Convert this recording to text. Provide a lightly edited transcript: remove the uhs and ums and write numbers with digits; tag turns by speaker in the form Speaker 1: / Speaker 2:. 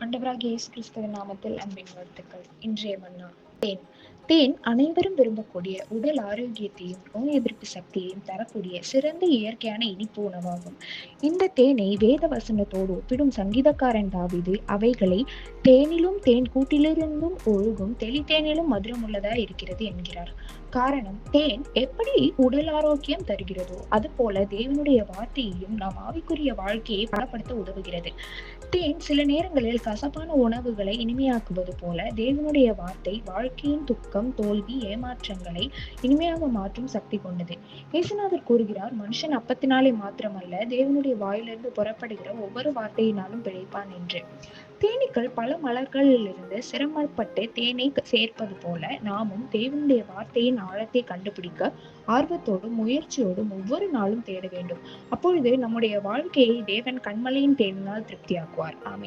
Speaker 1: ஆண்டவராகிய இயேசு கிறிஸ்துவின் நாமத்தில் அன்பின் வாழ்த்துக்கள். இன்றைய மன்னா தேன். தேன் அனைவரும் விரும்பக்கூடிய உடல் ஆரோக்கியத்தையும் நோய் எதிர்ப்பு சக்தியையும் தரக்கூடிய சிறந்த இயற்கையான இனிப்பு உணவாகும். இந்த தேனை வேத வசனத்தோடு ஒப்பிடும் சங்கீதக்காரன் தாவீது அவைகளை தேனிலும் தேன் கூட்டிலிருந்தும் ஒழுகும் தெளித்தேனிலும் மதுரம் உள்ளதா இருக்கிறது என்கிறார். காரணம், தேன் எப்படி உடல் ஆரோக்கியம் தருகிறதோ அது போல தேவனுடைய வார்த்தையையும் நாம் ஆவிக்குரிய வாழ்க்கையை பலப்படுத்த உதவுகிறது. தேன் சில நேரங்களில் கசப்பான உணவுகளை இனிமையாக்குவது போல தேவனுடைய வார்த்தை வாழ்க்கையின் துக்கம், தோல்வி, ஏமாற்றங்களை இனிமையாக மாற்றும் சக்தி கொண்டது. இயேசுநாதர் கூறுகிறார், மனுஷன் அப்பத்தினாலே மாத்திரமல்ல தேவனுடைய வாயிலிருந்து புறப்படுகிற ஒவ்வொரு வார்த்தையினாலும் பிழைப்பான் என்று. தேனீக்கள் பல மலர்களிலிருந்து சிரமப்பட்டு தேனை சேர்ப்பது போல நாமும் தேவனுடைய வார்த்தையின் ஆழத்தை கண்டுபிடிக்க ஆர்வத்தோடும் முயற்சியோடும் ஒவ்வொரு நாளும் தேட வேண்டும். அப்பொழுது நம்முடைய வாழ்க்கையை தேவன் கண்மலையின் தேனினால் திருப்தியாக்குவார். ஆமென்.